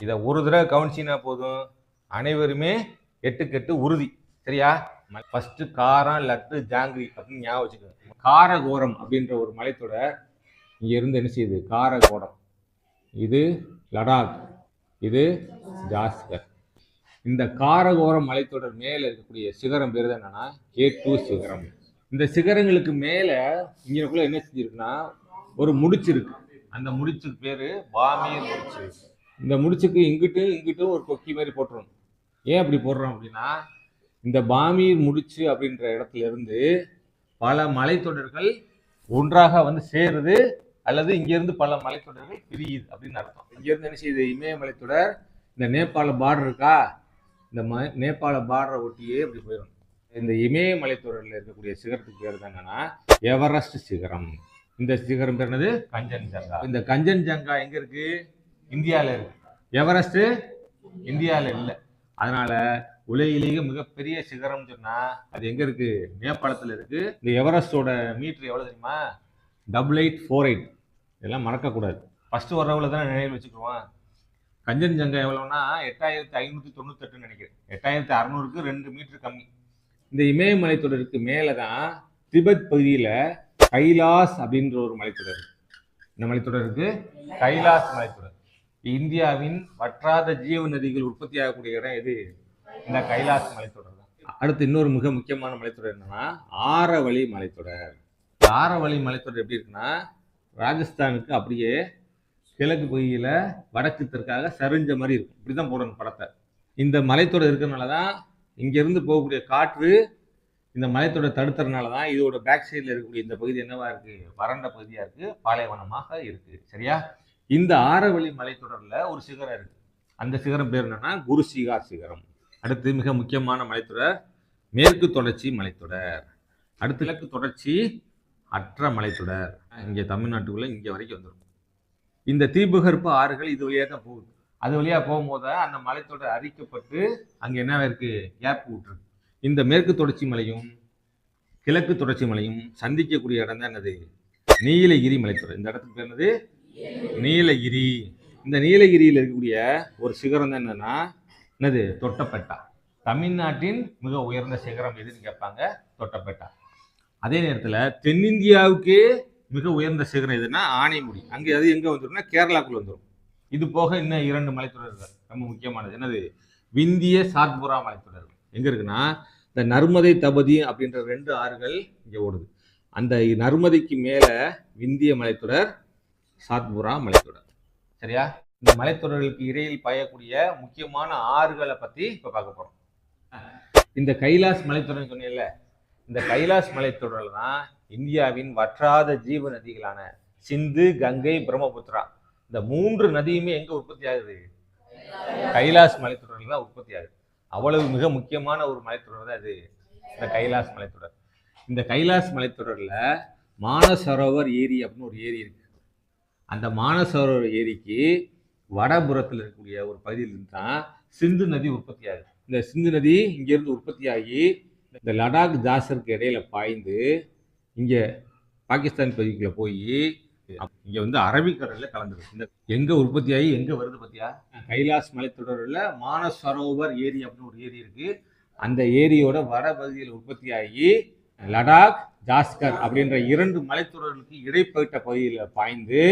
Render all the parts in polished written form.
இதை ஒரு தடவை கவனிச்சினா போதும், அனைவருமே எட்டுக்கெட்டு உறுதி. சரியா? ஃபர்ஸ்ட் காரம், லட்டு, ஜாங்கிரி அப்படின்னு ஞாபகம் வச்சுக்கோங்க. காரகோரம் அப்படின்ற ஒரு மலைத்தொடர் இங்க இருந்து என்ன செய்யுது? காரகோரம். இது லடாக், இது ஜாஸ்கர். இந்த காரகோரம் மலைத்தொடர் மேல இருக்கக்கூடிய சிகரம் பேர் என்னன்னா K2 சிகரம். இந்த சிகரங்களுக்கு மேல இங்கக்குள்ள என்ன செஞ்சிருக்குன்னா ஒரு முடிச்சு இருக்கு. அந்த முடிச்சுக்கு பேரு பாமீர் முடிச்சு. இந்த முடிச்சுக்கு இங்கிட்டும் ஒரு கொக்கி மாதிரி போட்டுரும். ஏன் அப்படி போடுறோம் அப்படின்னா, இந்த பாமீர் முடிச்சு அப்படின்ற இடத்துல இருந்து பல மலைத்தொடர்கள் ஒன்றாக வந்து சேருது, அல்லது இங்கிருந்து பல மலைத்தொடர்கள் பிரியுது அப்படின்னு அர்த்தம். இங்கிருந்து என்ன செய்யுது? இமயமலைத்தொடர் இந்த நேபாள பார்டர் இருக்கா, இந்த நேபாள பார்டரை ஒட்டியே அப்படி போயிடும். இந்த இமயமலைத்தொடரில் இருக்கக்கூடிய சிகரத்துக்கு பேர் என்னன்னா எவரெஸ்ட் சிகரம். இந்த சிகரம் பேர் என்னது? கஞ்சன்ஜங்கா. இந்த கஞ்சன்ஜங்கா எங்க இருக்கு? இந்தியாவில் இருக்கு. எவரெஸ்ட் இந்தியாவில் இல்லை. அதனால உலகிலேயே மிகப்பெரிய சிகரம் சொன்னா அது எங்க இருக்கு? நேபாளத்தில் இருக்கு. இந்த எவரெஸ்டோட மீட்டர் எவ்வளவு தெரியுமா? 8848. இதெல்லாம் மறக்கக்கூடாது. ஃபர்ஸ்ட் வரவுல தான் நினைவு வச்சுக்குவோம். கஞ்சன்ஜங்கா எவ்வளவுனா 8598 நினைக்கிறேன். 8600க்கு 2 மீட்டர் கம்மி. இந்த இமயமலைத்தொடருக்கு மேலதான் திபெத் பகுதியில கைலாஸ் அப்படின்ற ஒரு மலைத்தொடர். இந்த மலைத்தொடர் இருக்கு, கைலாஸ் மலைத்தொடர். இந்தியாவின் வற்றாத ஜீவ நதிகள் உற்பத்தி ஆகக்கூடிய இடம் எது? இந்த கைலாஸ் மலைத்தொடர் தான். அடுத்து இன்னொரு மிக முக்கியமான மலைத்தொடர் என்னன்னா ஆரவழி மலைத்தொடர். ஆரவழி மலைத்தொடர் எப்படி இருக்குன்னா, ராஜஸ்தானுக்கு அப்படியே கிழக்கு பகுதியில வடக்கு தெற்காக சரிஞ்ச மாதிரி இருக்கும். இப்படிதான் போடணும் படத்தை. இந்த மலைத்தொடர் இருக்கிறதுனாலதான் இங்க இருந்து போகக்கூடிய காற்று இந்த மலைத்தொடர் தடுத்துறதுனாலதான் இதோட பேக் சைட்ல இருக்கக்கூடிய இந்த பகுதி என்னவா இருக்கு? வறண்ட பகுதியா இருக்கு, பாலைவனமாக இருக்கு. சரியா? இந்த ஆரவழி மலைத்தொடர்ல ஒரு சிகரம் இருக்கு. அந்த சிகரம் பேர் என்னன்னா குருசிகார் சிகரம். அடுத்து மிக முக்கியமான மலைத்தொடர் மேற்கு தொடர்ச்சி மலைத்தொடர். அடுத்து கிழக்கு தொடர்ச்சி அற்ற மலைத்தொடர். இங்க தமிழ்நாட்டுக்குள்ள இங்க வரைக்கும் வந்துடும். இந்த தீபகற்ப ஆறுகள் இது வழியா தான் போகுது. அது வழியா போகும்போது அந்த மலைத்தொடர் அரிக்கப்பட்டு அங்க என்ன இருக்கு? கேப் விட்டுருக்கு. இந்த மேற்கு தொடர்ச்சி மலையும் கிழக்கு தொடர்ச்சி மலையும் சந்திக்கக்கூடிய இடம் தான் என்னது? நீலகிரி மலைத்தொடர். இந்த இடத்துக்கு பேர் என்னது? நீலகிரி. இந்த நீலகிரியில் இருக்கக்கூடிய ஒரு சிகரம் தான் என்னது? தொட்டபெட்டா. தமிழ்நாட்டின் மிக உயர்ந்த சிகரம் எதுன்னு கேட்பாங்க, தொட்டபெட்டா. அதே நேரத்தில் தென்னிந்தியாவுக்கே மிக உயர்ந்த சிகரம் எதுன்னா ஆனைமுடி. அங்கே அது எங்க வந்துடும்னா கேரளாக்குள்ள வந்துடும். இது போக இன்னும் 2 மலைத்தொடர்கள் ரொம்ப முக்கியமானது. என்னது? விந்திய சாத்புரா மலைத்தொடர். எங்க இருக்குன்னா இந்த நர்மதை தபதி அப்படின்ற 2 ஆறுகள் இங்க ஓடுது. அந்த நர்மதைக்கு மேல விந்திய மலைத்தொடர், சாத்புரா மலைத்தொடர். சரியா? இந்த மலைத்தொடர்களுக்கு இடையில் பாயக்கூடிய முக்கியமான ஆறுகளை பத்தி இப்ப பார்க்க போறோம். இந்த கைலாஸ் மலைத்தொடர் சொன்னேன்ல, இந்த கைலாஸ் மலைத்தொடர் தான் இந்தியாவின் வற்றாத ஜீவ நதிகளான சிந்து, கங்கை, பிரம்மபுத்திரா இந்த 3 நதியுமே எங்க உற்பத்தி ஆகுது? கைலாஸ் மலைத்தொடரில் தான் உற்பத்தி ஆகுது. அவ்வளவு மிக முக்கியமான ஒரு மலைத்தொடர் தான் இது, இந்த கைலாஸ் மலைத்தொடர். இந்த கைலாஸ் மலைத்தொடர்ல மானசரோவர் ஏரி அப்படின்னு ஒரு ஏரி இருக்கு. அந்த மானசரோவர் ஏரிக்கு வடபுறத்தில் இருக்கக்கூடிய ஒரு பகுதியிலிருந்து தான் சிந்து நதி உற்பத்தி ஆகுது. இந்த சிந்து நதி இங்கிருந்து உற்பத்தி ஆகி இந்த லடாக் ஜாசருக்கு இடையில பாய்ந்து இங்க பாகிஸ்தான் பகுதிக்குள்ள போய் இங்க வந்து அரபிக்கடல்ல கலந்துருக்கு. இந்த எங்க உற்பத்தி ஆகி எங்க வருது பத்தியா? கைலாஸ் மலைத்தொடர்ல மானசரோவர் ஏரி அப்படின்னு ஒரு ஏரி இருக்கு. அந்த ஏரியோட வடபகுதியில் உற்பத்தி ஆகி லடாக், ஜாஸ்கர் அப்படின்ற 2 மலைத்தொடர்களுக்கு இடைப்பட்ட பகுதியில் பாய்ந்து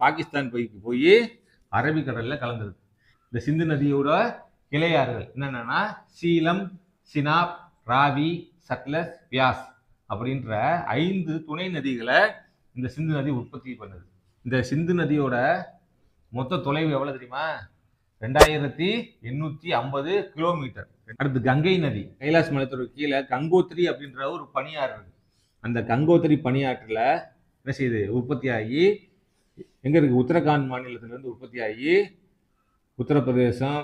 பாகிஸ்தான் பகுதிக்கு போய் அரபிக்கடல்ல கலந்துருக்கு. இந்த சிந்து நதியோட கிளையாறுகள் என்னென்னா சீலம், சினாப், ராவி, சட்லஸ், வியாஸ் அப்படின்ற 5 துணை நதிகளை இந்த சிந்து நதி உற்பத்தி பண்ணுது. இந்த சிந்து நதியோட மொத்த தொலைவு எவ்வளவு தெரியுமா? 2850 கிலோமீட்டர். அடுத்து கங்கை நதி. கைலாஸ் மலைத்தொடர் கீழே கங்கோத்திரி அப்படின்ற ஒரு பனியாறு இருக்கு. அந்த கங்கோத்திரி பனியாற்றுல என்ன செய்யுது? உற்பத்தி ஆகி எங்க இருக்கு? உத்தரகாண்ட் மாநிலத்திலிருந்து உற்பத்தி ஆகி உத்தரப்பிரதேசம்,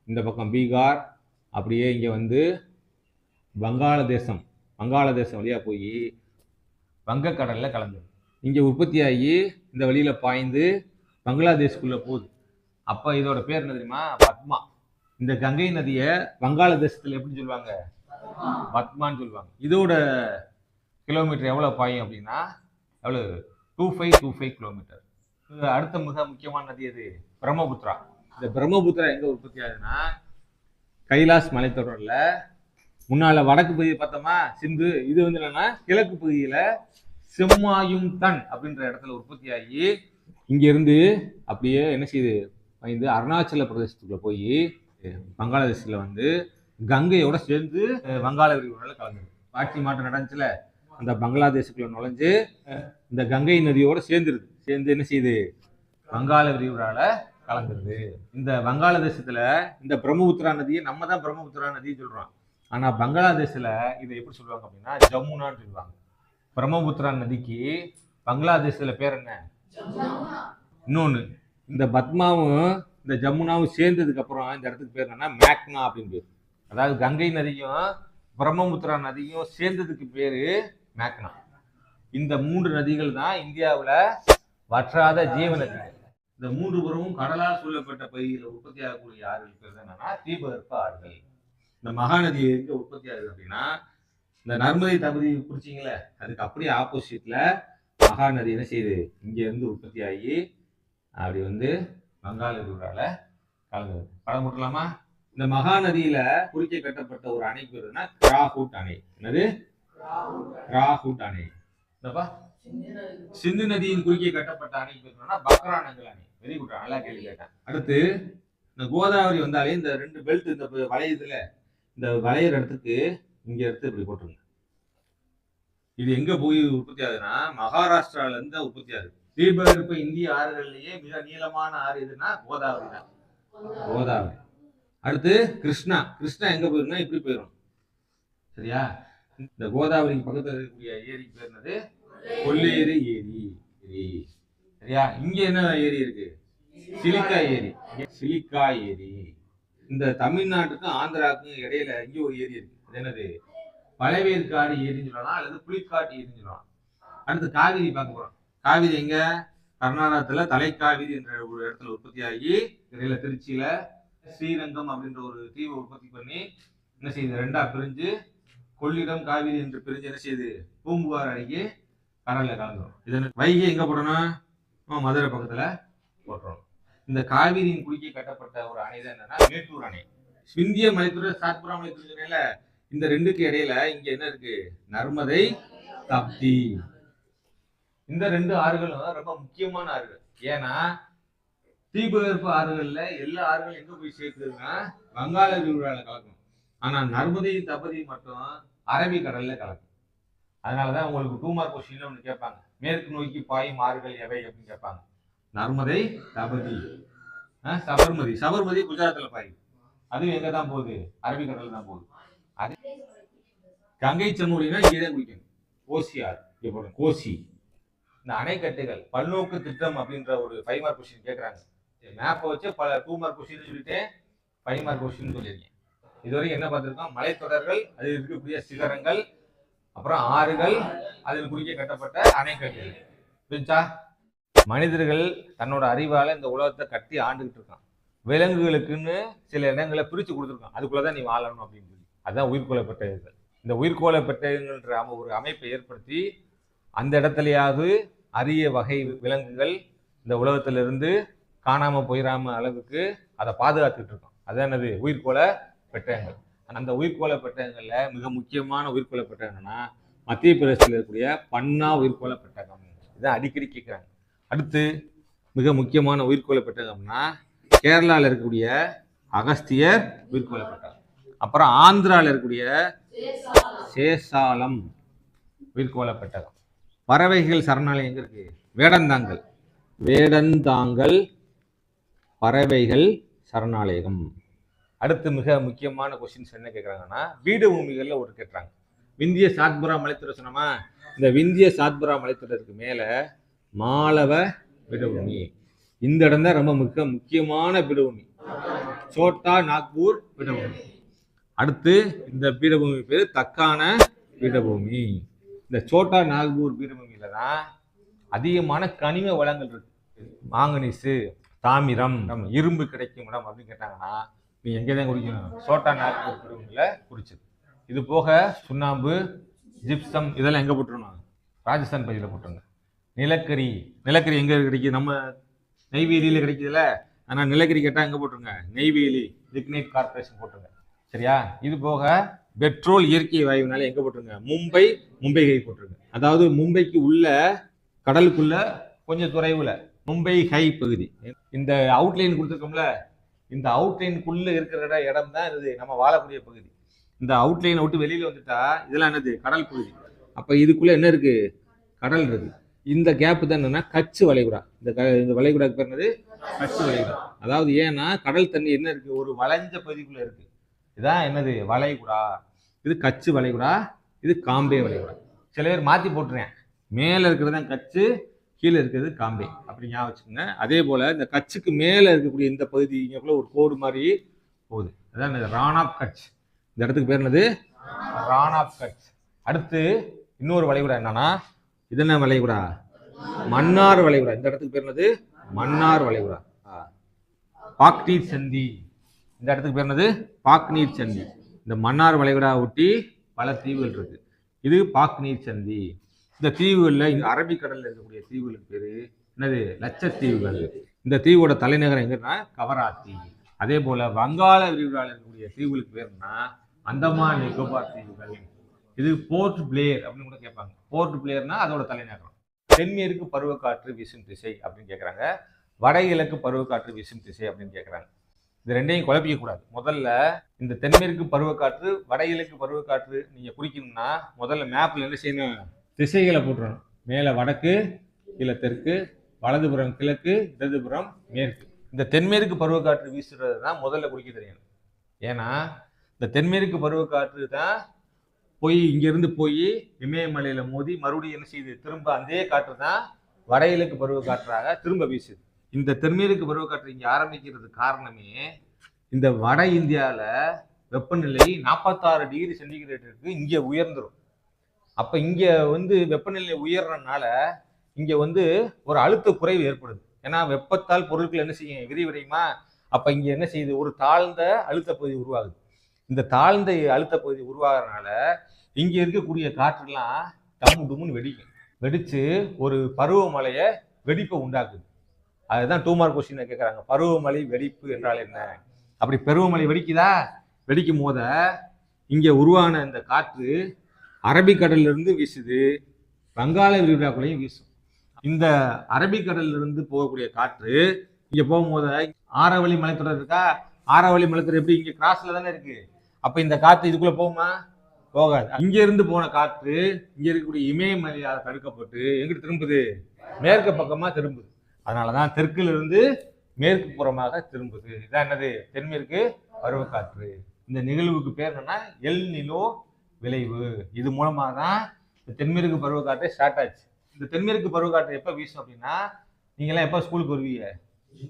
இந்த பக்கம் பீகார், அப்படியே இங்க வந்து வங்காளதேசம் வழியா போய் வங்கக்கடல்ல கலந்து இங்க உற்பத்தி ஆகி இந்த வழியில பாய்ந்து பங்களாதேஷ்குள்ள போகுது. அப்ப இதோட பேர் என்ன தெரியுமா? பத்மா. இந்த கங்கை நதியை வங்காளதேசத்துல எப்படி சொல்லுவாங்க? பத்மான்னு சொல்லுவாங்க. இதோட கிலோமீட்டர் எவ்வளவு பாயும் அப்படின்னா எவ்வளவு? 2525 கிலோமீட்டர். அடுத்த மிக முக்கியமான நதி எது? பிரம்மபுத்திரா. இந்த பிரம்மபுத்திரா எங்க உற்பத்தி ஆகுதுன்னா கைலாஸ் மலைத்தொடர்ல முன்னால வடக்கு பகுதியை பார்த்தோமா சிந்து, இது வந்து என்னன்னா கிழக்கு பகுதியில செம்மாயும் தன் அப்படின்ற இடத்துல உற்பத்தி ஆகி இங்க இருந்து அப்படியே என்ன செய்யுது வந்து அருணாச்சல பிரதேசத்துக்குள்ள போய் பங்களாதேஷ்ல வந்து கங்கையோட சேர்ந்து வங்காள விரிகுடால கலந்துருக்கு. ஆட்சி மாற்றம் நடந்துச்சுல, அந்த பங்களாதேஷுக்குள்ள நுழைஞ்சு இந்த கங்கை நதியோட சேர்ந்துருது. சேர்ந்து என்ன செய்யுது வங்காள விரிகுடால கலந்துருது. இந்த வங்காளதேசத்துல இந்த பிரம்மபுத்திரா நதியை நம்ம தான் பிரம்மபுத்திரா நதின்னு சொல்றோம். ஆனா பங்களாதேஷ்ல இதை எப்படி சொல்லுவாங்க அப்படின்னா ஜமுனான்னு சொல்லுவாங்க. பிரம்மபுத்திரா நதிக்கு பங்களாதேஷ்ல பேர் என்ன? இன்னொன்னு, இந்த பத்மாவும் இந்த ஜமுனாவும் சேர்ந்ததுக்கு அப்புறம் இந்த இடத்துக்கு பேர் என்னன்னா மேக்னா அப்படின்னு பேர். அதாவது கங்கை நதியும் பிரம்மபுத்திரா நதியும் சேர்ந்ததுக்கு பேரு மேக்னா. இந்த 3 நதிகள் தான் இந்தியாவில் வற்றாத ஜீவ நதிகள். இந்த 3 புறமும் கடலால் சூழப்பட்ட பகுதியில் உற்பத்தி ஆகக்கூடிய ஆறுகள் பேர் என்னன்னா தீபகற்ப ஆறுகள். இந்த மகாநதி எங்க உற்பத்தி ஆகுது அப்படின்னா இந்த நர்மதை தகுதி குறிச்சிங்களே, அதுக்கு அப்படியே ஆப்போசிட்ல மகாநதி என்ன செய்யுது இங்க இருந்து உற்பத்தி ஆகி அப்படி வந்து வங்காள விரிகுடால கலந்து. படம் போட்டலாமா? இந்த மகாநதியில குறுக்க கட்டப்பட்ட ஒரு அணை பேருன்னா கிராஹூட் அணை. என்னது? கிராஹூட் அணை. சிந்து நதியின் குறுக்கே கட்டப்பட்ட அணை பேருன்னா பக்ரானங்கல் அணை. வெரி குட், நல்லா கேள்வி கேட்டேன். அடுத்து இந்த கோதாவரி வந்தாலே இந்த 2 பெல்ட் இந்த வளையுதுல, இந்த வளையிற இடத்துக்கு இங்க எடுத்து இப்படி போட்டுருங்க. இது எங்க போய் உற்பத்தி ஆகுதுன்னா மகாராஷ்டிரால இருந்து உற்பத்தி ஆகுது. தீபகற்ப இந்திய ஆறுகள்லயே மிக நீளமான ஆறு எதுன்னா கோதாவரி தான். கோதாவரி. அடுத்து கிருஷ்ணா. கிருஷ்ணா எங்க போயிருந்தா இப்படி போயிடும். சரியா? இந்த கோதாவரிக்கு பக்கத்துல இருக்கக்கூடிய ஏரி பேர் என்னது? கொல்லேரி ஏரி. சரியா? இங்க என்ன ஏரி இருக்கு? சிலிக்கா ஏரி. சிலிக்கா ஏரி. இந்த தமிழ்நாட்டுக்கும் ஆந்திராவுக்கும் இடையில இங்க ஒரு ஏரி இருக்கு. அது என்னது? பழவேற்காடு ஏரின்னு சொல்லலாம், அல்லது புலிக்காட்டு ஏரின்னு சொல்லலாம். அடுத்து காவிரி பார்க்க போறோம். காவிரி எங்க? கர்நாடகத்துல தலைக்காவிரி என்ற ஒரு இடத்துல உற்பத்தி ஆகி இடையில திருச்சியில ஸ்ரீரங்கம் அப்படின்ற ஒரு தீவை உற்பத்தி பண்ணி என்ன செய்யுது 2ஆ பிரிஞ்சு கொள்ளிடம் காவிரி என்று பிரிஞ்சு என்ன செய்யுது பூம்புகார் அணைக்கு கடல்ல கலந்துரும். இது வைகை எங்க போடணும்? மதுரை பக்கத்துல போட்டுறோம். இந்த காவிரியின் குறுக்கே கட்டப்பட்ட ஒரு அணை தான் என்னன்னா மேட்டூர் அணை. இந்திய மலைத்தொடர் சாத்புரா மலைத்தொடர்ல இந்த 2க்கு இடையில இங்க என்ன இருக்கு? நர்மதை, தப்தி. இந்த 2 ஆறுகளும் ரொம்ப முக்கியமான ஆறுகள். ஏன்னா தீபகற்ப ஆறுகள்ல எல்லா ஆறுகளும் எங்க போய் சேர்க்குதுன்னா வங்காள விரிகுடால கலக்கும். ஆனா நர்மதை தபதி மட்டும் அரபிக்கடல்ல கலக்கும். அதனாலதான் உங்களுக்கு 2 மார்க் கொஸ்டின்ல ஒண்ணு கேட்பாங்க, மேற்கு நோக்கி பாயும் ஆறுகள் எவை அப்படின்னு கேட்பாங்க. நர்மதை, தபதி, சபர்மதி. சபர்மதி குஜராத்ல பாயும், அதுவும் எங்க தான் போகுது? அரபிக்கடல் தான் போகுது. அது கங்கை சமூலினா இங்கேதான் குடிக்கணும். கோசி ஆறு இங்க போடணும். கோசி. இந்த அணைக்கட்டுகள் பல்நோக்கு திட்டம் அப்படின்ற ஒரு 5 மார்க் கொஸ்டின் கேட்கறாங்க. மேப்பை வச்சு பல 2 மார்க் கொஸ்டின் சொல்லிட்டு 5 மார்க் கொஸ்டின் சொல்லியிருக்கேன். இதுவரைக்கும் என்ன பார்த்திருக்கோம்? மலைத்தொடர்கள், அதில் இருக்கக்கூடிய சிகரங்கள், அப்புறம் ஆறுகள், அதில் குறுக்கே கட்டப்பட்ட அணைக்கட்டுகள். புரிஞ்சா? மனிதர்கள் தன்னோட அறிவால இந்த உலகத்தை கட்டி ஆண்டுகிட்டு இருக்கான். விலங்குகளுக்குன்னு சில இடங்களை பிரிச்சு கொடுத்துருக்கான், அதுக்குள்ளதான் நீ வாழணும் அப்படின்னு சொல்லி. அதுதான் உயிர்கோள பெட்டகங்கள். இந்த உயிர்கோள பெட்டகங்கள்ன்ற ஒரு அமைப்பை ஏற்படுத்தி அந்த இடத்துலயாவது அரிய வகை விலங்குகள் இந்த உலகத்திலிருந்து காணாம போயிடாம அளவுக்கு அதை பாதுகாத்துட்டு இருக்கோம். அதான் என்னது? உயிர்கோள பெட்டகங்கள். அந்த உயிர்கோள பெட்டகங்கள்ல மிக முக்கியமான உயிர்கோள பெட்டகம்னா மத்திய பிரதேசத்தில் இருக்கக்கூடிய பன்னா உயிர்கோள பெட்டகம். இதான் அடிக்கடி கேட்குறாங்க. அடுத்து மிக முக்கியமான உயிர்கோள பெட்டகம்னா கேரளாவில் இருக்கக்கூடிய அகஸ்தியர் உயிர்கோள பெட்டகம். அப்புறம் ஆந்திராவில் இருக்கக்கூடிய சேசாலம் உயிர்கோள பெட்டகம். பறவைகள் சரணாலயம் எங்க இருக்கு? வேடந்தாங்கல். வேடந்தாங்கல் பறவைகள் சரணாலயம். அடுத்து மிக முக்கியமான கொஸ்டின்ஸ் என்ன கேட்குறாங்கன்னா பீடபூமிகளில் ஒரு கேட்குறாங்க. விந்திய சாத்புரா மலைத்தொடர் சொன்னோமா, இந்த விந்திய சாத்புரா மலைத்தொடருக்கு மேல மாலவ பீடபூமி. இந்த இடம் தான் ரொம்ப மிக முக்கியமான பீடபூமி, சோட்டா நாக்பூர் பீடபூமி. அடுத்து இந்த பீடபூமி பேரு தக்கான பீடபூமி. இந்த சோட்டா நாக்பூர் பீடபூமியில தான் அதிகமான கனிம வளங்கள் இருக்கு. மாங்கனீசு, தாமிரம், இரும்பு கிடைக்கும் இடம் அப்படின்னு கேட்டாங்கன்னா நீ எங்கேதான் குறிக்கணும்? சோட்டா நாக்பூர் பீடபூமியில குறிச்சது. இது போக சுண்ணாம்பு, ஜிப்சம் இதெல்லாம் எங்க போட்டுருணும்? ராஜஸ்தான் பகுதியில் போட்டுருங்க. நிலக்கரி. நிலக்கரி எங்க கிடைக்குது? நம்ம நெய்வேலியில கிடைக்குதுல்ல, ஆனால் நிலக்கரி கேட்டால் எங்கே போட்டுருங்க, நெய்வேலி லிக்னைட் கார்பரேஷன் போட்டுருங்க. சரியா? இது போக பெட்ரோல் இயற்கை வாயுனால எங்கே போட்டுருங்க, மும்பை ஹை போட்டுருங்க. அதாவது மும்பைக்கு உள்ள கடலுக்குள்ள கொஞ்சம் தொலைவுல மும்பை ஹை பகுதி. இந்த அவுட்லைன் கொடுத்துருக்கோம்ல, இந்த அவுட்லைனுக்குள்ள இருக்கிற இடம் தான் இது நம்ம வாழக்கூடிய பகுதி. இந்த அவுட்லைனை விட்டு வெளியில வந்துட்டா இதெல்லாம் என்னது, கடல் பகுதி. அப்ப இதுக்குள்ள என்ன இருக்கு, கடல் இருக்கு. இந்த கேப் தான் என்னன்னா கட்ச் வளைகுடா. இந்த வளைகுடாக்கு பேர் என்னது, கட்ச் வளைகுடா. அதாவது ஏன்னா கடல் தண்ணி என்ன இருக்கு, ஒரு வளைஞ்ச பகுதிக்குள்ள இருக்கு. இதான் என்னது, வளைகுடா. இது கட்ச் வளைகுடா, இது காம்பே வளைகுடா. சில பேர் மாத்தி போட்டுறேன், மேல இருக்கிறது தான் கட்ச், கீழே இருக்கிறது காம்பே, அப்படி ஞாபகம் வச்சுக்கோங்க. அதே போல இந்த கட்சுக்கு மேல இருக்கக்கூடிய இந்த பகுதி இங்கக்குள்ள ஒரு கோடு மாதிரி போகுது, அதான் ரான் ஆஃப் கட்ச். இந்த இடத்துக்கு பேர் என்னது, ரான் ஆஃப் கட்ச். அடுத்து இன்னொரு வளைகுடா என்னன்னா, இது என்ன வளைகுடா, மன்னார் வளைகுடா. இந்த இடத்துக்கு பேர் என்னது, மன்னார் வளைகுடா. பாக்நீர் சந்தி, இந்த இடத்துக்கு பேர் என்னது, பாக்நீர் சந்தி. இந்த மன்னார் வளைகுடா ஒட்டி பல தீவுகள் இருக்கு, இது பாக்நீர் சந்தி. இந்த தீவுகளில் இந்த அரபிக்கடலில் இருக்கக்கூடிய தீவுகளுக்கு பேரு என்னது, லட்சத்தீவுகள். இந்த தீவோட தலைநகரம் எங்கன்னா கவராத்தி. அதே போல வங்காள விரிகுடாவில் இருக்கக்கூடிய தீவுகளுக்கு பேருன்னா அந்தமான் நிக்கோபார் தீவுகள். இது போர்ட் பிளேயர் அப்படின்னு கூட கேட்பாங்க. போர்ட் பிளேயர்னா அதோட தலைநகரம். தென்மேற்கு பருவக்காற்று வீசும் திசை அப்படின்னு கேட்குறாங்க, வடகிழக்கு பருவக்காற்று வீசும் திசை அப்படின்னு கேட்குறாங்க. இது ரெண்டையும் குழப்பிக்க கூடாது. முதல்ல இந்த தென்மேற்கு பருவக்காற்று வடகிழக்கு பருவக்காற்று நீங்க குறிக்கணும்னா முதல்ல மேப்ல என்ன செய்யணும், திசைகளை போட்டுறணும். மேல வடக்கு, கீழே தெற்கு, வலதுபுறம் கிழக்கு, இடதுபுறம் மேற்கு. இந்த தென்மேற்கு பருவக்காற்று வீசுறது தான் முதல்ல குறிக்க தெரியணும். ஏன்னா இந்த தென்மேற்கு பருவக்காற்று தான் போய் இங்கிருந்து போய் இமயமலையில மோதி மறுபடியும் என்ன செய்யுது, திரும்ப அதே காற்று தான் வடகிழக்கு பருவக்காற்றாக திரும்ப வீசுது. இந்த தென்மேற்கு பருவக்காற்று இங்க ஆரம்பிக்கிறது காரணமே, இந்த வட இந்தியால வெப்பநிலை 46 டிகிரி சென்டிகிரேட்டுக்கு இங்க உயர்ந்துடும். அப்ப இங்க வெப்பநிலை உயர்றதுனால இங்க ஒரு அழுத்த குறைவு ஏற்படுது. ஏன்னா வெப்பத்தால் பொருட்கள் என்ன செய்யும், விரிவடையுமா. அப்ப இங்க என்ன செய்யுது, ஒரு தாழ்ந்த அழுத்த பகுதி உருவாகுது. இந்த தாழ்ந்த அழுத்த பகுதி உருவாகிறதுனால இங்க இருக்கக்கூடிய காற்றுலாம் டம்மு டும்முன்னு வெடிக்கும். வெடிச்சு ஒரு பருவமழைய வெடிப்பை உண்டாக்குது. அதுதான் 2 மார்க் கொஸ்டின் கேட்கறாங்க, பருவமழை வெடிப்பு என்றால் என்ன. அப்படி பருவமழை வெடிக்குதா, வெடிக்கும் போத இங்க உருவான இந்த காற்று அரபிக்கடல்ல இருந்து வீசுது, வங்காள விரிகுடாக்குள்ளேயும் வீசும். இந்த அரபிக்கடல்ல இருந்து போகக்கூடிய காற்று இங்க போகும்போது ஆரவழி மலைத்தொடர் இருக்கா, ஆரவழி மலைத்தொடர் எப்படி இங்க கிராஸ்ல தானே இருக்கு. அப்ப இந்த காற்று இதுக்குள்ள போகுமா, போகாது. இங்க இருந்து போன காற்று இங்க இருக்கக்கூடிய இமயமலையால் தடுக்கப்பட்டு எங்கிட்டு திரும்புது, மேற்கு பக்கமா திரும்புது. அதனாலதான் தெற்குல இருந்து மேற்கு புறமாக திரும்புது. இதான் என்னது, தென்மேற்கு பருவக்காற்று. இந்த நிகழ்வுக்கு பேர் என்னன்னா எல் நிலோ விளைவு. இது மூலமாக தான் இந்த தென்மேற்கு பருவக்காற்று ஸ்டார்ட் ஆச்சு. இந்த தென்மேற்கு பருவக்காற்று எப்போ வீசும் அப்படின்னா, நீங்களாம் எப்போ ஸ்கூலுக்கு வருவீங்க,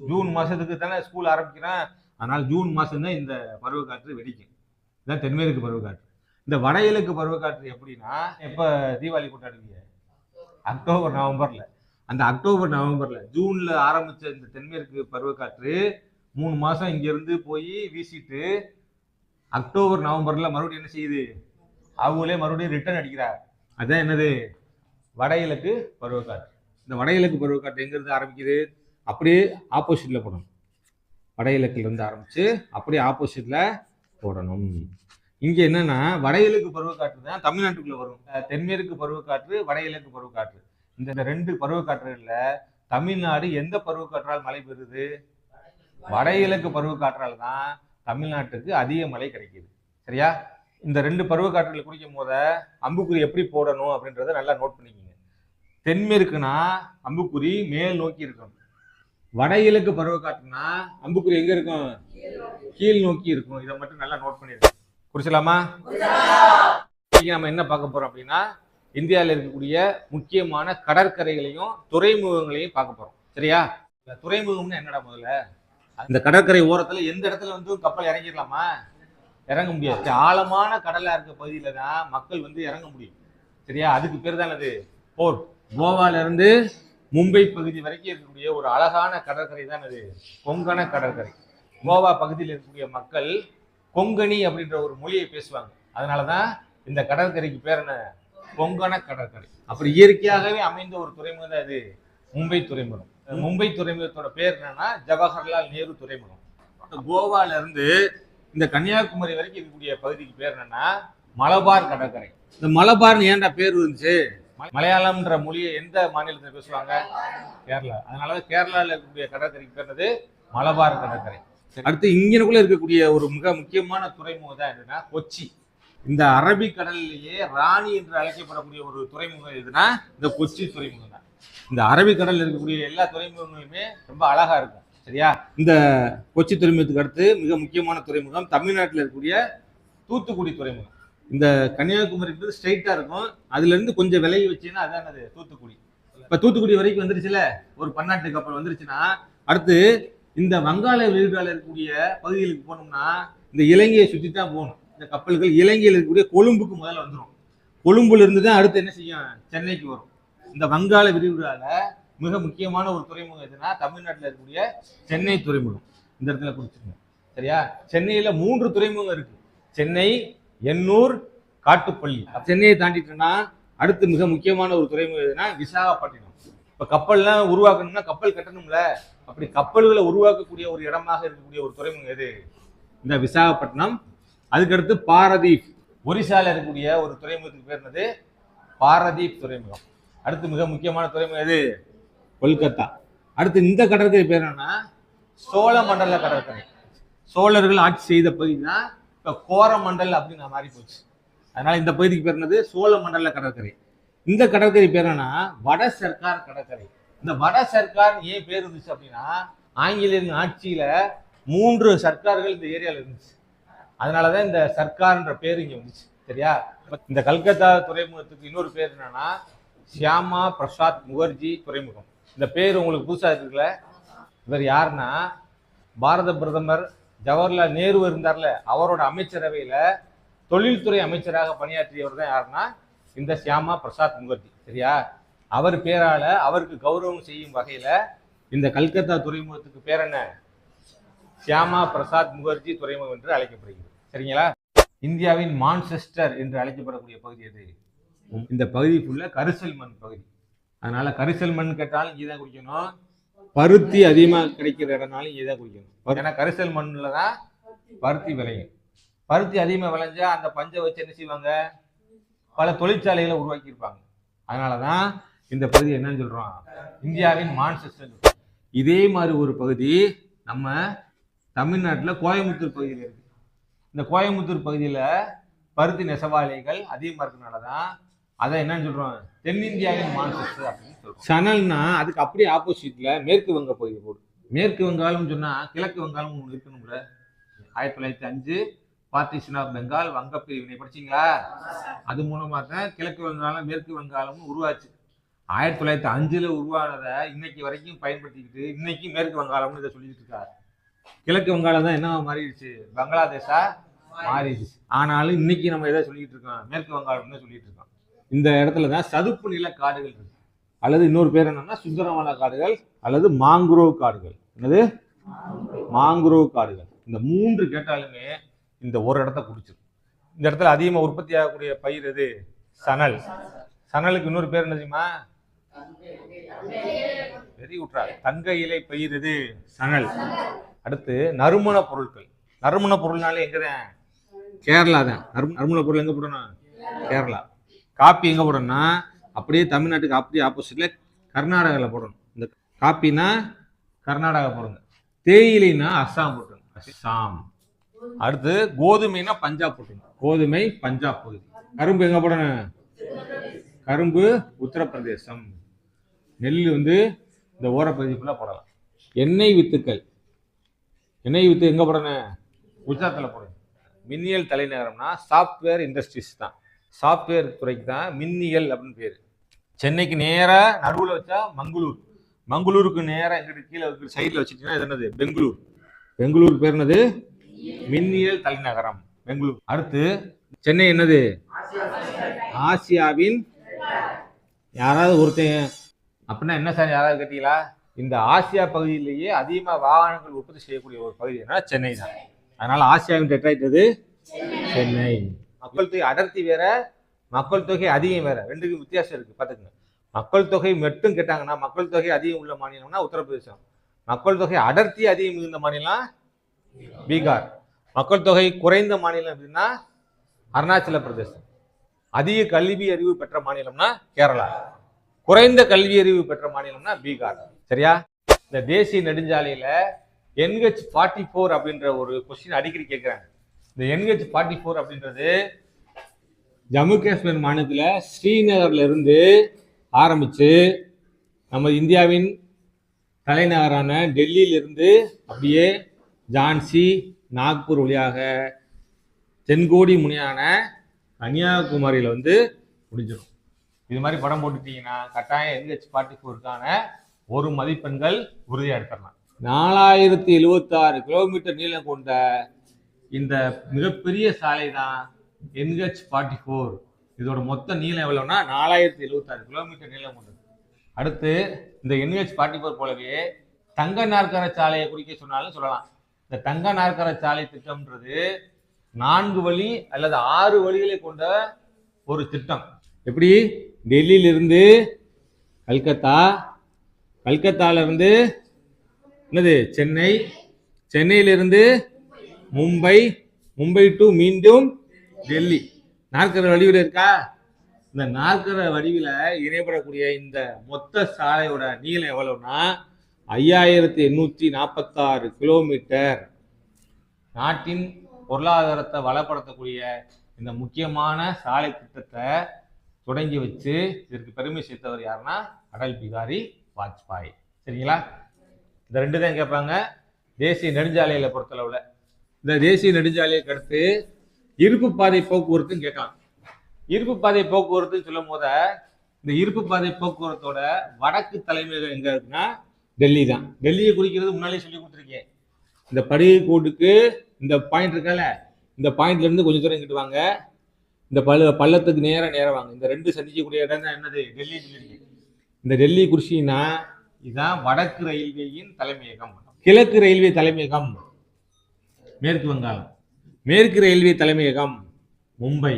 ஜூன் மாசத்துக்கு தானே ஸ்கூல் ஆரம்பிக்கிறேன். அதனால ஜூன் மாசம் தான் இந்த பருவக்காற்று வெடிக்கும். இதுதான் தென்மேற்கு பருவக்காற்று. இந்த வடகிழக்கு பருவக்காற்று எப்படின்னா, எப்போ தீபாவளி கொண்டாடுவீங்க, அக்டோபர் நவம்பர்ல. அந்த அக்டோபர் நவம்பர்ல ஜூன்ல ஆரம்பிச்ச இந்த தென்மேற்கு பருவக்காற்று 3 மாசம் இங்க இருந்து போய் வீசிட்டு அக்டோபர் நவம்பர்ல மறுபடியும் என்ன செய்யுது, அவங்களே மறுபடியும் ரிட்டர்ன் அடிக்கிறார். அதான் என்னது, வடகிழக்கு பருவக்காற்று. இந்த வடகிழக்கு பருவக்காற்று எங்க இருந்து ஆரம்பிக்குது, அப்படியே ஆப்போசிட்ல போடணும். வடகிழக்குல இருந்து ஆரம்பிச்சு அப்படியே ஆப்போசிட்ல போடணும். இங்க என்னன்னா வடகிழக்கு பருவக்காற்று தான் தமிழ்நாட்டுக்குள்ள வரும். தென்மேற்கு பருவக்காற்று, வடகிழக்கு பருவக்காற்று. இந்த 2 பருவக்காற்றுகள்ல தமிழ்நாடு எந்த பருவக்காற்றால் மழை பெறுது, வடகிழக்கு பருவக்காற்றால் தான் தமிழ்நாட்டுக்கு அதிக மழை கிடைக்குது. சரியா? இந்த 2 பருவக்காற்றுகளை குறிக்கும் போத அம்புக்குறி எப்படி போடணும் அப்படின்றத நல்லா நோட் பண்ணிக்கோங்க. தென்மேற்குனா அம்புக்குறி மேல் நோக்கி இருக்கும், வடகிழக்கு பருவக்காற்றுனா அம்புக்குறி எங்க இருக்கும், கீழ் நோக்கி இருக்கும். இதை மட்டும் நல்லா நோட் பண்ணிருக்கோம். குறிச்சலாமா? நம்ம என்ன பார்க்க போறோம் அப்படின்னா, இந்தியாவில் இருக்கக்கூடிய முக்கியமான கடற்கரைகளையும் துறைமுகங்களையும் பார்க்க போறோம். சரியா? துறைமுகம்னு என்னடா, முதல்ல இந்த கடற்கரை ஓரத்துல எந்த இடத்துல கப்பல் இறங்கிடலாமா, இறங்க முடியாது. ஆழமான கடலா இருக்க பகுதியில தான் மக்கள் இறங்க முடியும். சரியா? அதுக்கு பேர் தான் அது போர்ட். கோவால இருந்து மும்பை பகுதி வரைக்கும் இருக்கக்கூடிய ஒரு அழகான கடற்கரை தான் அது கொங்கண கடற்கரை. கோவா பகுதியில் இருக்கக்கூடிய மக்கள் கொங்கணி அப்படின்ற ஒரு மொழியை பேசுவாங்க. அதனாலதான் இந்த கடற்கரைக்கு பேர் என்ன, கொங்கண கடற்கரை. அப்படி இயற்கையாகவே அமைந்த ஒரு துறைமுகம் தான் அது மும்பை துறைமுகம். மும்பை துறைமுகத்தோட பேர் என்னன்னா ஜவஹர்லால் நேரு துறைமுகம். கோவால இருந்து இந்த கன்னியாகுமரி வரைக்கும் இருக்கக்கூடிய பகுதிக்கு பேர் என்னன்னா மலபார் கடற்கரை. இந்த மலபார்னு ஏன்டா பேர் இருந்துச்சு? மலையாளம்ன்ற மொழியை எந்த மாநிலத்தில் பேசுவாங்க? கேரளா. அதனால கேரளாவில் இருக்கக்கூடிய கடற்கரைக்கு பேர் என்னது? மலபார் கடற்கரை. அடுத்து இங்கனுக்குள்ள இருக்கக்கூடிய ஒரு மிக முக்கியமான துறைமுகம் தான் என்னன்னா கொச்சி. இந்த அரபிக்கடல்லையே ராணி என்று அழைக்கப்படக்கூடிய ஒரு துறைமுகம் எதுனா இந்த கொச்சி துறைமுகம் தான். இந்த அரபிக்கடலில் இருக்கக்கூடிய எல்லா துறைமுகங்களுமே ரொம்ப அழகா இருக்கும். சரியா? இந்த கொச்சி துறைமுகத்துக்கு அடுத்து மிக முக்கியமான துறைமுகம் தமிழ்நாட்டில் இருக்கக்கூடிய தூத்துக்குடி துறைமுகம். இந்த கன்னியாகுமரி ஸ்ட்ரைட்டா இருக்கும், அதுல இருந்து கொஞ்சம் விலகி வச்சீங்கன்னா அதான் அது தூத்துக்குடி. இப்ப தூத்துக்குடி வரைக்கும் வந்துருச்சுல, ஒரு பன்னாட்டு கப்பல் வந்துருச்சுன்னா அடுத்து இந்த வங்காள விரிகுடால இருக்கக்கூடிய பகுதிகளுக்கு போனோம்னா இந்த இலங்கையை சுற்றி தான் போகணும். இந்த கப்பல்கள் இலங்கையில் இருக்கக்கூடிய கொழும்புக்கு முதல்ல வந்துடும். கொழும்புல இருந்து தான் அடுத்து என்ன செய்யும்? சென்னைக்கு வரும். இந்த வங்காள விரிகுடால மிக முக்கியமான ஒரு துறைமுகம் எதுனா தமிழ்நாட்டில் இருக்கக்கூடிய சென்னை துறைமுகம். இந்த இடத்துல குறிச்சிருங்க. சரியா? சென்னையில 3 துறைமுகம் இருக்கு. சென்னை, எண்ணூர், காட்டுப்பள்ளி. சென்னையை தாண்டிட்டோம்னா அடுத்து மிக முக்கியமான ஒரு துறைமுகம் எதுனா விசாகப்பட்டினம். இப்ப கப்பல்லாம் உருவாக்கணும்னா கப்பல் கட்டணும்ல, அப்படி கப்பல்களை உருவாக்கக்கூடிய ஒரு இடமாக இருக்கக்கூடிய ஒரு துறைமுகம் எது? இந்த விசாகப்பட்டினம். அதுக்கடுத்து பாரதீப். ஒரிசால இருக்கக்கூடிய ஒரு துறைமுகத்துக்கு பேர் என்னது? பாரதீப் துறைமுகம். அடுத்து மிக முக்கியமான துறைமுகம் எது? கொல்கத்தா. அடுத்து இந்த கடற்கரை பேர் என்னன்னா சோழமண்டல கடற்கரை. சோழர்கள் ஆட்சி செய்த பகுதி தான் இப்ப கோரமண்டல் அப்படின்னு மாறி போச்சு. அதனால இந்த பகுதிக்கு பேர் என்னது? சோழமண்டல கடற்கரை. இந்த கடற்கரை பேர் என்னன்னா வட சர்க்கார் கடற்கரை. இந்த வட சர்க்கார் ஏன் பேர் இருந்துச்சு அப்படின்னா ஆங்கிலேயரின் ஆட்சியில 3 சர்க்கார்கள் இந்த ஏரியால இருந்துச்சு. அதனாலதான் இந்த சர்க்கார்ன்ற பேர் இங்க வந்துச்சு. சரியா? இந்த கல்கத்தா துறைமுகத்துக்கு இன்னொரு பேர் என்னன்னா ஷியாமா பிரசாத் முகர்ஜி துறைமுகம். இந்த பேர் உங்களுக்கு புதுசா இருக்குல்ல? இவர் யாருன்னா பாரத பிரதமர் ஜவஹர்லால் நேரு இருந்தார்ல, அவரோட அமைச்சரவையில தொழில்துறை அமைச்சராக பணியாற்றியவர் தான் யாருன்னா இந்த ஷியாமா பிரசாத் முகர்ஜி. சரியா? அவர் பேரால அவருக்கு கௌரவம் செய்யும் வகையில இந்த கல்கத்தா துறைமுகத்துக்கு பேர் என்ன? ஷியாமா பிரசாத் முகர்ஜி துறைமுகம் என்று அழைக்கப்படுகிறது. சரிங்களா? இந்தியாவின் மான்செஸ்டர் என்று அழைக்கப்படக்கூடிய பகுதி எது? இந்த பகுதிக்குள்ள கரிசல் மண் பகுதி. அதனால கரிசல் மண் கேட்டாலும் இங்கேதான் குடிக்கணும். பருத்தி அதிகமாக கிடைக்கிற இடம்னாலும் இங்கேதான் குடிக்கணும். ஏன்னா கரிசல் மண்ணுல தான் பருத்தி விளையும். பருத்தி அதிகமாக விளைஞ்சா அந்த பஞ்சை வச்சு என்ன செய்வாங்க? பல தொழிற்சாலைகளை உருவாக்கி இருப்பாங்க. அதனாலதான் இந்த பகுதி என்னன்னு சொல்றோம்? இந்தியாவின் மான்செஸ்டர். இதே மாதிரி ஒரு பகுதி நம்ம தமிழ்நாட்டில் கோயம்புத்தூர் பகுதியில் இருக்கு. இந்த கோயம்புத்தூர் பகுதியில பருத்தி நெசவாளிகள் அதிகமா இருக்கனாலதான் அதை என்னன்னு சொல்றோம்? தென்னிந்தியாவின் மான்செஸ்டர் அப்படின்னு சொல்றோம். சனல்னா அதுக்கு அப்படியே ஆப்போசிட்ல மேற்கு வங்க பகுதி போடும். மேற்கு வங்காளம் சொன்னா கிழக்கு வங்காளம் ஒன்று இருக்கணும்ல. 1905 பார்ட்டிஷன் ஆஃப் பெங்கால், வங்க பிரிவினை படிச்சீங்களா? அது மூலமா தான் கிழக்கு வங்காளம் மேற்கு வங்காளம் உருவாச்சு. 1905 உருவானதை இன்னைக்கு வரைக்கும் பயன்படுத்திக்கிட்டு இன்னைக்கு மேற்கு வங்காளம்னு இதை சொல்லிட்டு இருக்காரு. கிழக்கு வங்காளம் தான் என்ன மாறிடுச்சு? பங்களாதேஷா மாறிடுச்சு. ஆனாலும் இன்னைக்கு நம்ம எதை சொல்லிட்டு இருக்கோம்? மேற்கு வங்காளம்னு சொல்லிட்டு இருக்கோம். இந்த இடத்துல தான் சதுப்பு நில காடுகள் இருக்கு. அல்லது இன்னொரு பேர் என்னன்னா சுந்தரவன காடுகள் அல்லது மாங்குரோவ் காடுகள். என்னது? மாங்குரோவ் காடுகள். இந்த 3 கேட்டாலுமே இந்த ஒரு இடத்த குடிச்சிடும். இந்த இடத்துல அதிகமா உற்பத்தி ஆகக்கூடிய பயிர் எது? சணல். சணலுக்கு இன்னொரு பேர் என்ன தெரியுமா? வெறி விட்டுறாரு. தங்க இலை பயிர் எது? சணல். அடுத்து நறுமண பொருட்கள். நறுமண பொருள்னாலே எங்கதான்? கேரளா தான். நறுமண பொருள் எங்க போடணும்? கேரளா. காப்பி எங்க போடணும்னா அப்படியே தமிழ்நாட்டுக்கு அப்படியே ஆப்போசிட்ல கர்நாடகாவில் போடணும். இந்த காப்பினா கர்நாடகா போடுங்க. தேயிலைனா அஸ்ஸாம் போட்டுருங்க. அஸ்ஸாம். அடுத்து கோதுமைனா பஞ்சாப் போட்டுருங்க. கோதுமை பஞ்சாப் பகுதி. கரும்பு எங்க போடணும்? கரும்பு உத்தரப்பிரதேசம். நெல் இந்த ஓரப்பகுதிக்குள்ள போடலாம். எண்ணெய் வித்துக்கள். எண்ணெய் வித்து எங்க போடணும்? குஜராத்தில் போடணும். மின்னியல் தலைநகரம்னா சாஃப்ட்வேர் இண்டஸ்ட்ரீஸ் தான். சாஃப்ட்வேர் துறைக்கு தான் மின்னியல் அப்படின்னு பேரு. சென்னைக்கு நேரா நடுவில் வச்சா மங்களூர். மங்களூருக்கு நேரா எங்கிட்ட கீழே சைட்ல வச்சுட்டீங்கன்னா இது என்னது? பெங்களூர். பெங்களூர் பேர் என்னது? மின்னியல் தலைநகரம் பெங்களூர். அடுத்து சென்னை என்னது? ஆசியாவின் யாராவது ஒருத்தன் அப்படின்னா என்ன சார் யாராவது கேட்டீங்களா? இந்த ஆசியா பகுதியிலேயே அதிகமா வாகனங்கள் உற்பத்தி செய்யக்கூடிய ஒரு பகுதி என்ன? சென்னை தான். அதனால ஆசியாவின் டெட்ராய்ட் எது? சென்னை. மக்கள் தொகை அடர்த்தி வேற, மக்கள் தொகை அதிகம் வேற. ரெண்டுக்கும் வித்தியாசம் இருக்கு. பாத்துக்கங்க. மக்கள் தொகை மட்டும் கேட்டாங்கன்னா, மக்கள் தொகை அதிகம் உள்ள மாநிலம்னா உத்தரப்பிரதேசம். மக்கள் தொகை அடர்த்தி அதிகம் மிகுந்த மாநிலம் பீகார். மக்கள் தொகை குறைந்த மாநிலம் அப்படின்னா அருணாச்சல பிரதேசம். அதிக கல்வி அறிவு பெற்ற மாநிலம்னா கேரளா. குறைந்த கல்வி அறிவு பெற்ற மாநிலம்னா பீகார். சரியா? இந்த தேசிய நெடுஞ்சாலையில NH44 அப்படின்ற ஒரு கொஸ்டின் அடிக்கடி கேட்கிறாங்க. இந்த NH44 அப்படின்றது ஜம்மு காஷ்மீர் மாநிலத்துல ஸ்ரீநகர்ல இருந்து ஆரம்பிச்சு நம்ம இந்தியாவின் தலைநகரான டெல்லியிலிருந்து அப்படியே ஜான்சி, நாக்பூர் வழியாக தென்கோடி முனையான கன்னியாகுமரியில வந்து முடிஞ்சிடும். இது மாதிரி படம் போட்டுட்டீங்கன்னா கட்டாயம் NH44க்கான ஒரு மதிப்பெண்கள் உறுதியாக எடுத்துடலாம். 4076 கிலோமீட்டர் நீளம் கொண்ட இந்த மிகப்பெரிய சாலை தான் NH44. இதோட மொத்த நீளம் எவ்வளவுனா 4076 கிலோமீட்டர் நீளம் கொண்டது. அடுத்து இந்த NH44 போலவே தங்க நாற்கர சாலையை குறிக்க சொன்னாலும் சொல்லலாம். இந்த தங்க நாற்கர சாலை திட்டம்ன்றது 4 வழி அல்லது 6 வழிகளை கொண்ட ஒரு திட்டம். எப்படி? டெல்லியிலிருந்து கல்கத்தா, கல்கத்தால இருந்து என்னது சென்னை, சென்னையிலிருந்து மும்பை, மும்பை டு மீண்டும் டெல்லி. நாற்கர வடிவில் இருக்கா? இந்த நாற்கர வடிவில் இணைப்படக்கூடிய இந்த மொத்த சாலையோட நீளம் எவ்வளவுனா 5846 கிலோமீட்டர். நாட்டின் பொருளாதாரத்தை வளப்படுத்தக்கூடிய இந்த முக்கியமான சாலை திட்டத்தை தொடங்கி வச்சு இதற்கு பெருமை சேர்த்தவர் யாருன்னா அடல் பிகாரி வாஜ்பாய். சரிங்களா? இந்த ரெண்டு தான் கேட்பாங்க தேசிய நெடுஞ்சாலையில பொறுத்தளவுல. இந்த தேசிய நெடுஞ்சாலைக்கு அடுத்து இருப்பு பாதை போக்குவரத்துன்னு கேட்கலாம். இருப்பு பாதை போக்குவரத்துன்னு சொல்லும் போத இந்த இருப்பு பாதை போக்குவரத்தோட வடக்கு தலைமையகம் எங்க இருக்குன்னா டெல்லி தான். டெல்லியை குறிக்கிறது முன்னாலே சொல்லி கொடுத்துருக்கேன். இந்த படுகை கோட்டுக்கு இந்த பாயிண்ட் இருக்கல, இந்த பாயிண்ட்ல இருந்து கொஞ்சம் தூரம் இங்கிட்டு வாங்க, இந்த பள்ளத்துக்கு நேரம் வாங்க. இந்த ரெண்டு சந்திக்கக்கூடிய இடம் தான் என்னது? டெல்லி சொல்லியிருக்கேன். இந்த டெல்லி குறிச்சின்னா இதுதான் வடக்கு ரயில்வேயின் தலைமையகம். கிழக்கு ரயில்வே தலைமையகம் மேற்கு வங்காளம், மேற்கு ரயில்வே தலைமையகம் மும்பை,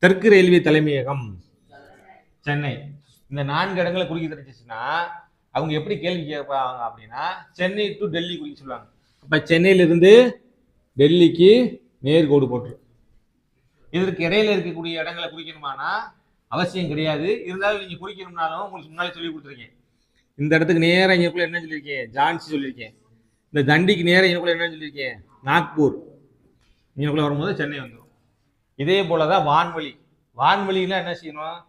தெற்கு ரயில்வே தலைமையகம் சென்னை. இந்த 4 இடங்களை குறிக்க தெரிஞ்சிச்சுன்னா அவங்க எப்படி கேள்வி கேட்பாங்க அப்படின்னா சென்னை டு டெல்லி குறிக்க சொல்லுவாங்க. அப்ப சென்னையிலிருந்து டெல்லிக்கு நேர்கோடு போட்டு இதற்கு இடையில இருக்கக்கூடிய இடங்களை குறிக்கணுமானா அவசியம் கிடையாது. இருந்தாலும் நீங்க குறிக்கணும்னாலும் உங்களுக்கு முன்னாலே சொல்லி கொடுத்துருக்கேன். இந்த இடத்துக்கு நேரம் இங்கக்குள்ள என்ன சொல்லியிருக்கேன்? ஜான்சி சொல்லியிருக்கேன். இந்த தண்டிக்கு நேரம் இங்கக்குள்ள என்ன சொல்லியிருக்கேன்? நாக்பூர். இங்கக்குள்ள வரும்போது சென்னை வந்துடும். இதே போலதான் வான்வழி. வான்வழியில என்ன செய்யணும்?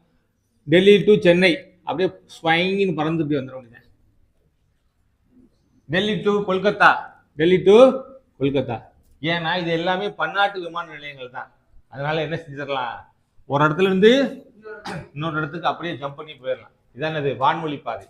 டெல்லி டு சென்னை அப்படியே ஸ்வைங்கின்னு பறந்து இப்படி வந்துடும். Delhi to Kolkata, Delhi to Kolkata. ஏன்னா இது எல்லாமே பன்னாட்டு விமான நிலையங்கள் தான். அதனால என்ன செஞ்சிடலாம்? ஒரு இடத்துல இருந்து இன்னொரு இடத்துக்கு அப்படியே ஜம்ப் பண்ணி போயிடலாம். இதான் அது வான்வழி பாதை.